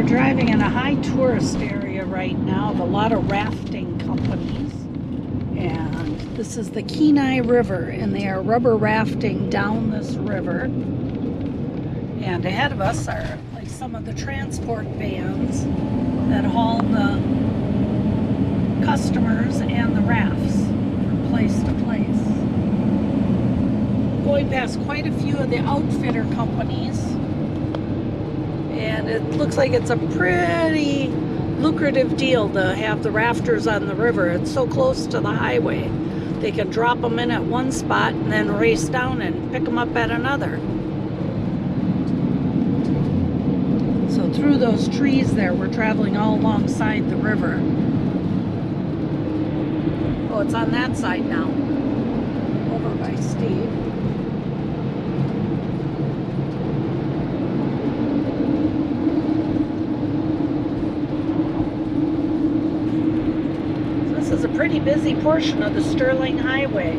We're driving in a high tourist area right now of a lot of rafting companies. And this is the Kenai River, and they are rubber rafting down this river. And ahead of us are like some of the transport vans that haul the customers and the rafts from place to place. Going past quite a few of the outfitter companies. And it looks like it's a pretty lucrative deal to have the rafters on the river. It's so close to the highway. They can drop them in at one spot and then race down and pick them up at another. So through those trees there, we're traveling all alongside the river. Oh, it's on that side now. Over by Steve. A pretty busy portion of the Sterling Highway.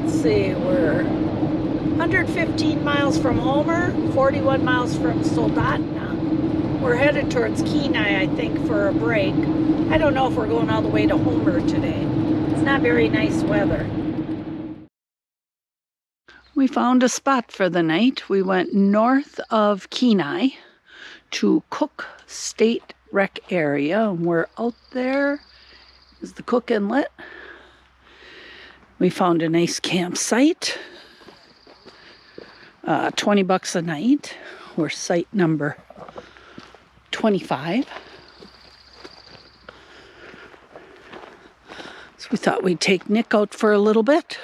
Let's see, we're 115 miles from Homer, 41 miles from Soldotna. We're headed towards Kenai, I think, for a break. I don't know if we're going all the way to Homer today. It's not very nice weather. We found a spot for the night. We went north of Kenai to Cook State Rec area, and we're out there is the Cook Inlet. We found a nice campsite, $20 a night. We're site number 25. So we thought we'd take Nick out for a little bit,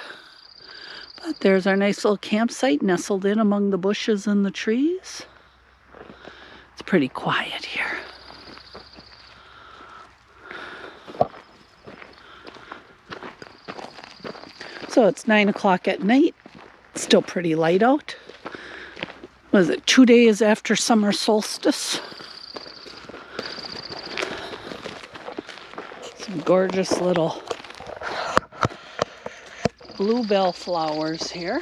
but there's our nice little campsite nestled in among the bushes and the trees. It's pretty quiet here. So it's 9 o'clock at night. It's still pretty light out. Was it 2 days after summer solstice? Some gorgeous little bluebell flowers here.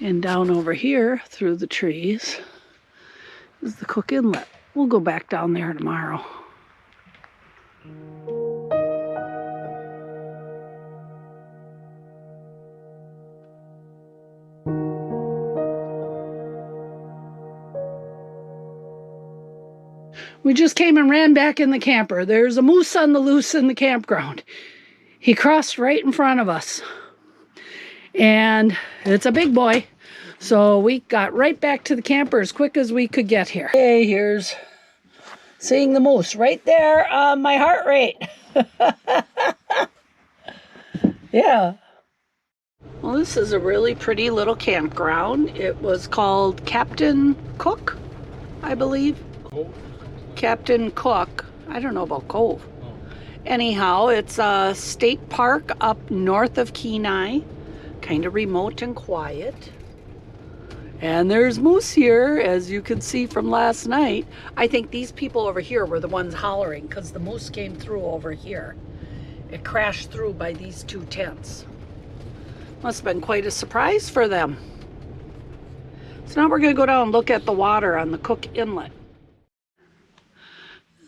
And down over here through the trees is the Cook Inlet. We'll go back down there tomorrow. We just came and ran back in the camper. There's a moose on the loose in the campground. He crossed right in front of us. And it's a big boy. So we got right back to the camper as quick as we could get here. Hey, here's seeing the moose right there on my heart rate. Yeah. Well, this is a really pretty little campground. It was called Captain Cook, I believe. Cove? Captain Cook. I don't know about Cove. Oh. Anyhow, it's a state park up north of Kenai. Kind of remote and quiet. And there's moose here, as you can see from last night. I think these people over here were the ones hollering because the moose came through over here. It crashed through by these two tents. Must have been quite a surprise for them. So now we're going to go down and look at the water on the Cook Inlet.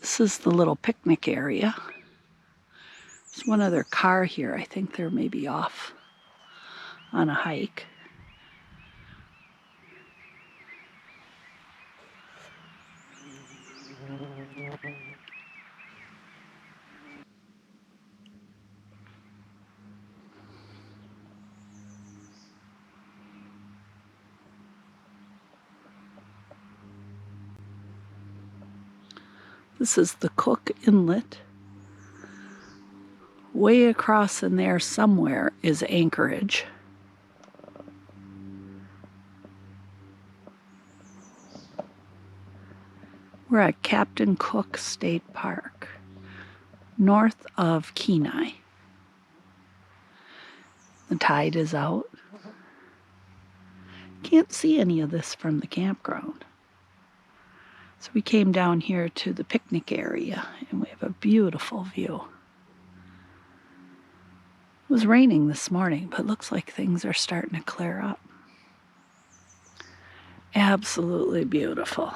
This is the little picnic area. There's one other car here. I think they're maybe off on a hike. This is the Cook Inlet. Way across in there somewhere is Anchorage. We're at Captain Cook State Park, north of Kenai. The tide is out. Can't see any of this from the campground. So we came down here to the picnic area and we have a beautiful view. It was raining this morning, but looks like things are starting to clear up. Absolutely beautiful.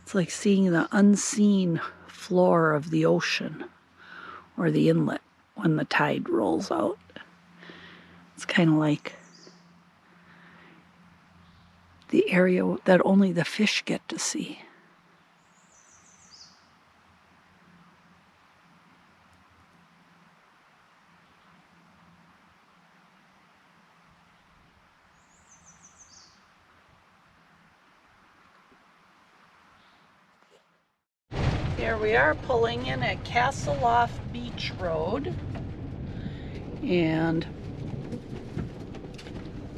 It's like seeing the unseen floor of the ocean or the inlet when the tide rolls out. It's kind of like the area that only the fish get to see. Here we are pulling in at Kasilof Beach Road, and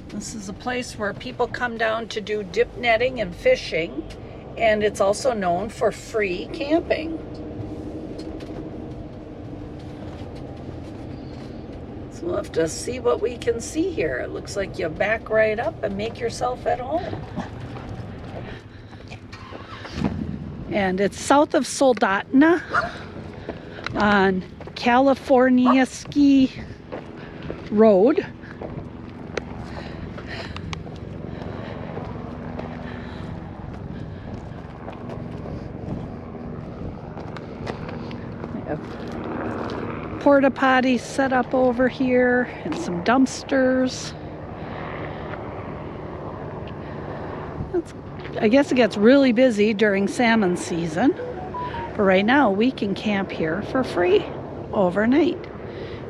this is a place where people come down to do dip netting and fishing, and it's also known for free camping. So we'll have to see what we can see here. It looks like you back right up and make yourself at home. And it's south of Soldotna on California Ski Road. We have porta potties set up over here and some dumpsters. I guess it gets really busy during salmon season, but right now we can camp here for free overnight.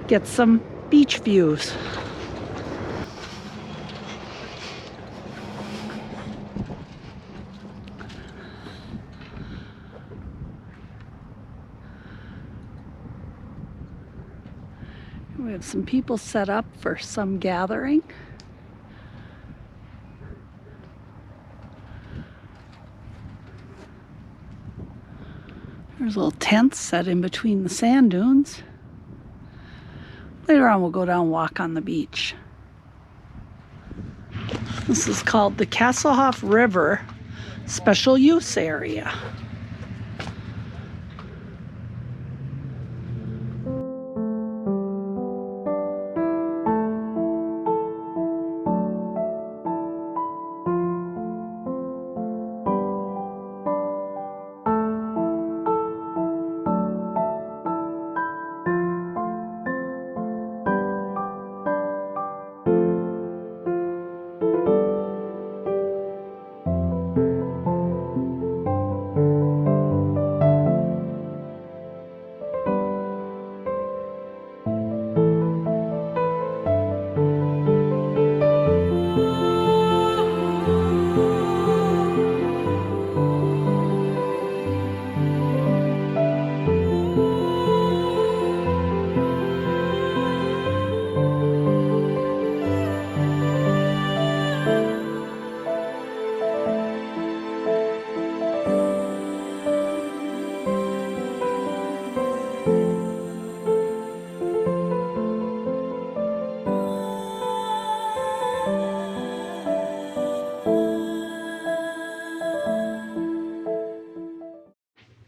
Get some beach views. We have some people set up for some gathering. There's little tents set in between the sand dunes. Later on we'll go down and walk on the beach. This is called the Kasilof River Special Use Area.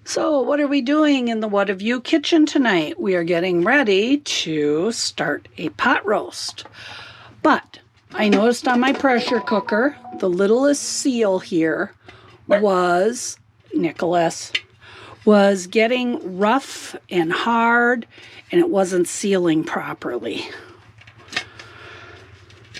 So what are we doing in the What Have You kitchen tonight? We are getting ready to start a pot roast. But I noticed on my pressure cooker, the littlest seal here was, Nicholas, was getting rough and hard, and it wasn't sealing properly.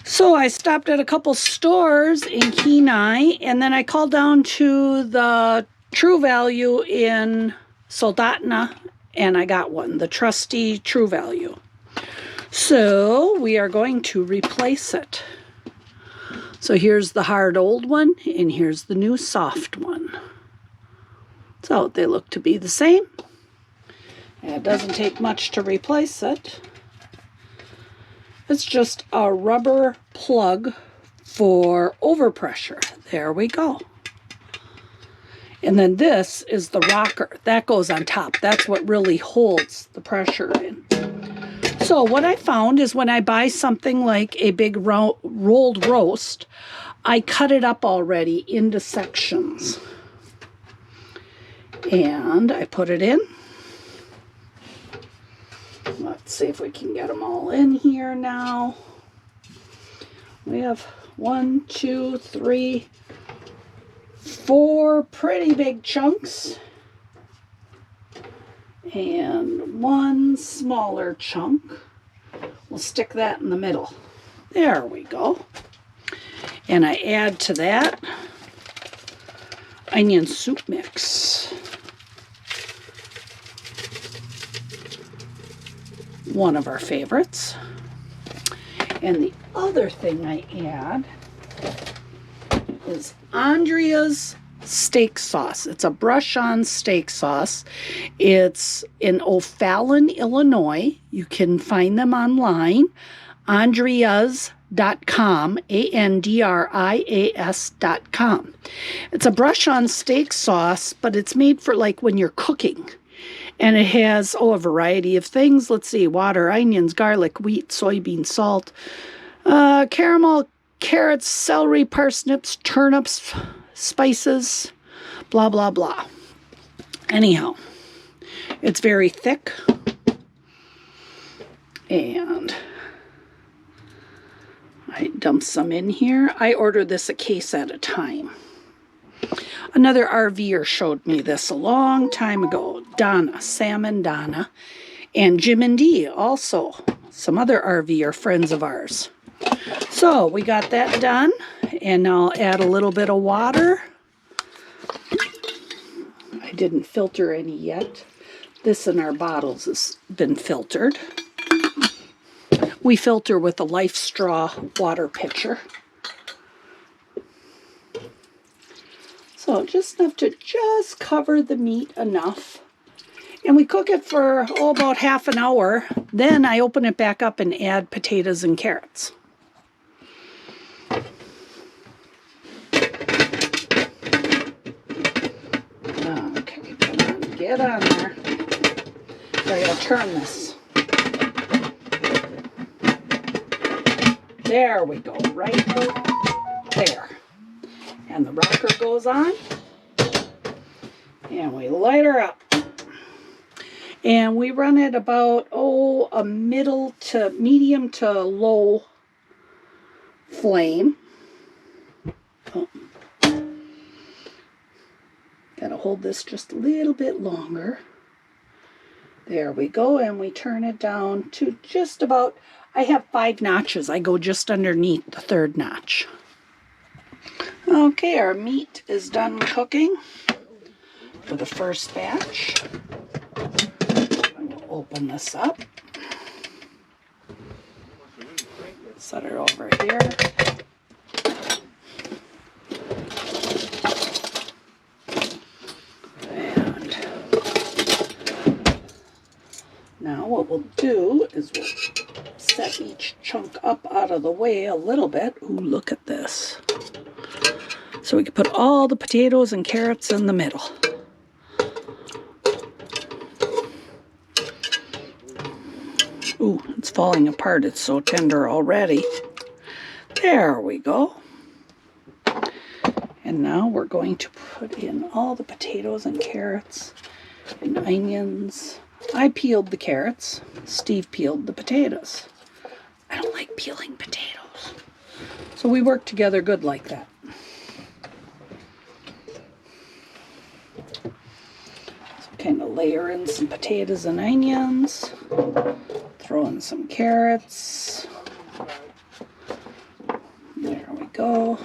So I stopped at a couple stores in Kenai, and then I called down to the True Value in Soldotna, and I got one, the trusty True Value. So we are going to replace it. So here's the hard old one, and here's the new soft one. So they look to be the same. And it doesn't take much to replace it. It's just a rubber plug for overpressure. There we go. And then this is the rocker. That goes on top. That's what really holds the pressure in. So what I found is when I buy something like a big rolled roast, I cut it up already into sections. And I put it in. Let's see if we can get them all in here now. We have 1, 2, 3, 4 pretty big chunks. And 1 smaller chunk. We'll stick that in the middle. There we go. And I add to that onion soup mix. One of our favorites. And the other thing I add is ANDRIA'S steak sauce. It's a brush-on steak sauce. It's in O'Fallon, Illinois. You can find them online. ANDRIA'S.com, ANDRIAS.com. It's a brush-on steak sauce, but it's made for like when you're cooking. And it has, a variety of things. Let's see, water, onions, garlic, wheat, soybean, salt, caramel, carrots, celery, parsnips, turnips, spices, blah, blah, blah. Anyhow, it's very thick. And I dump some in here. I order this a case at a time. Another RVer showed me this a long time ago. Donna, Sam and Donna, and Jim and Dee, also some other RVer friends of ours. So we got that done, and now I'll add a little bit of water. I didn't filter any yet. This in our bottles has been filtered. We filter with a LIFESTRAW water pitcher. So just enough to just cover the meat enough. And we cook it for, about half an hour. Then I open it back up and add potatoes and carrots. Okay, come on, get on there. So I gotta turn this. There we go, right there. And the rocker goes on, and we light her up. And we run it about, a medium to low flame. Oh. Gotta hold this just a little bit longer. There we go, and we turn it down to just about, I have 5 notches. I go just underneath the 3rd notch. Okay, our meat is done cooking for the first batch. We'll open this up. Set it over here. And now what we'll do is we'll set each chunk up out of the way a little bit. Ooh, look at this. So we can put all the potatoes and carrots in the middle. Ooh, it's falling apart. It's so tender already. There we go. And now we're going to put in all the potatoes and carrots and onions. I peeled the carrots. Steve peeled the potatoes. I don't like peeling potatoes. So we work together good like that. Kind of layer in some potatoes and onions, throw in some carrots. There we go.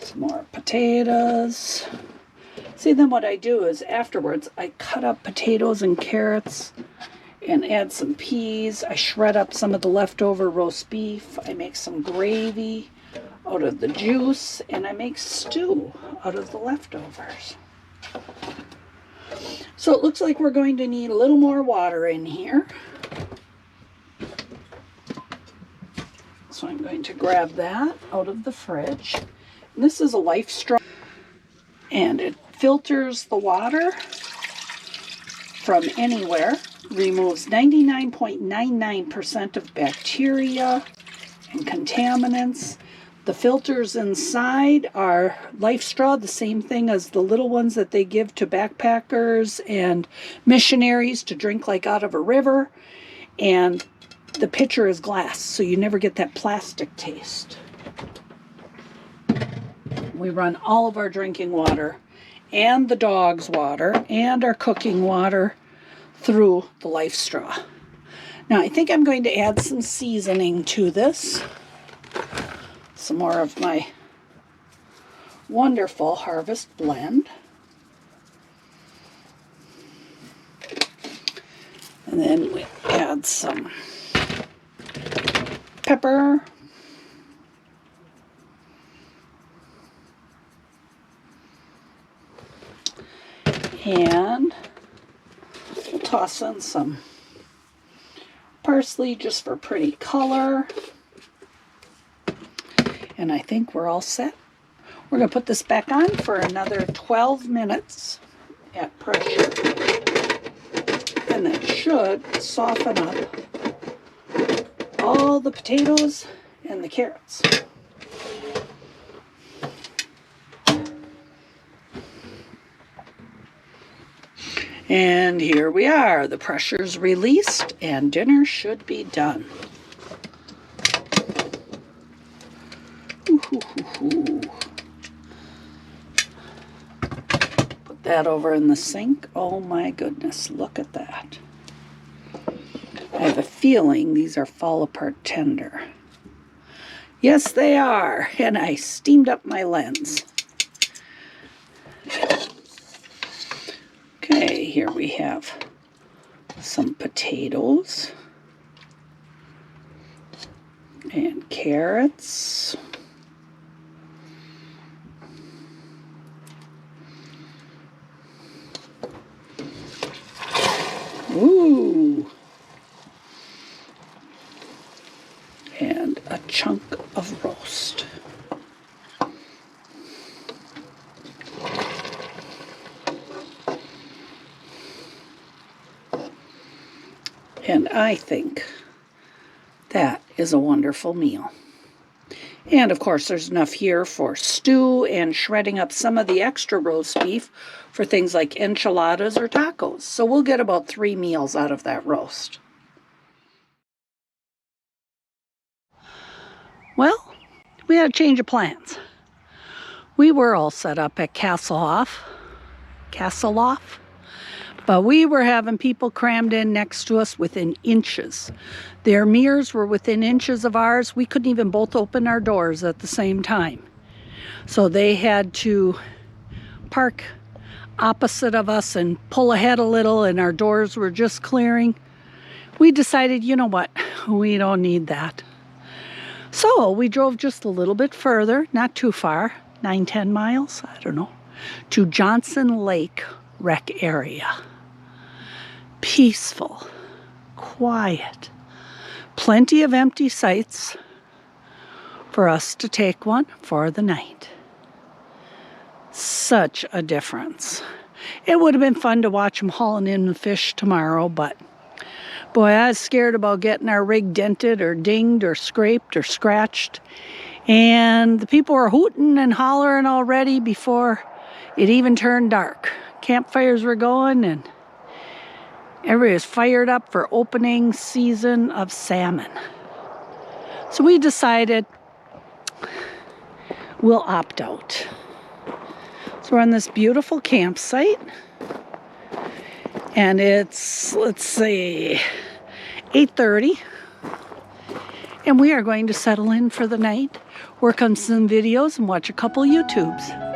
Some more potatoes. See, then what I do is afterwards I cut up potatoes and carrots and add some peas. I shred up some of the leftover roast beef. I make some gravy out of the juice, and I make stew out of the leftovers. So it looks like we're going to need a little more water in here. So I'm going to grab that out of the fridge. And this is a LIFESTRAW, and it filters the water from anywhere, removes 99.99% of bacteria and contaminants. The filters inside are LIFESTRAW, the same thing as the little ones that they give to backpackers and missionaries to drink like out of a river. And the pitcher is glass, so you never get that plastic taste. We run all of our drinking water and the dog's water and our cooking water through the LIFESTRAW. Now I think I'm going to add some seasoning to this. Some more of my wonderful Harvest blend. And then we add some pepper. And we'll toss in some parsley just for pretty color. And I think we're all set. We're going to put this back on for another 12 minutes at pressure. And that should soften up all the potatoes and the carrots. And here we are. The pressure's released and dinner should be done. Put that over in the sink. Oh my goodness, look at that. I have a feeling these are fall apart tender. Yes, they are. And I steamed up my lens. Okay, here we have some potatoes and carrots. Ooh. And a chunk of roast. And I think that is a wonderful meal. And of course, there's enough here for stew and shredding up some of the extra roast beef for things like enchiladas or tacos. So we'll get about 3 meals out of that roast. Well, we had a change of plans. We were all set up at Kasiloff, but we were having people crammed in next to us within inches. Their mirrors were within inches of ours. We couldn't even both open our doors at the same time. So they had to park opposite of us and pull ahead a little, and our doors were just clearing. We decided, you know what, we don't need that. So we drove just a little bit further, not too far, 9-10 miles, I don't know, to Johnson Lake Rec area. Peaceful, quiet, plenty of empty sites for us to take one for the night. Such a difference. It would have been fun to watch them hauling in the fish tomorrow, but boy, I was scared about getting our rig dented or dinged or scraped or scratched. And the people were hooting and hollering already before it even turned dark. Campfires were going and everybody was fired up for opening season of salmon. So we decided we'll opt out. So we're on this beautiful campsite. And it's, let's see, 8:30. And we are going to settle in for the night, work on some videos, and watch a couple YouTubes.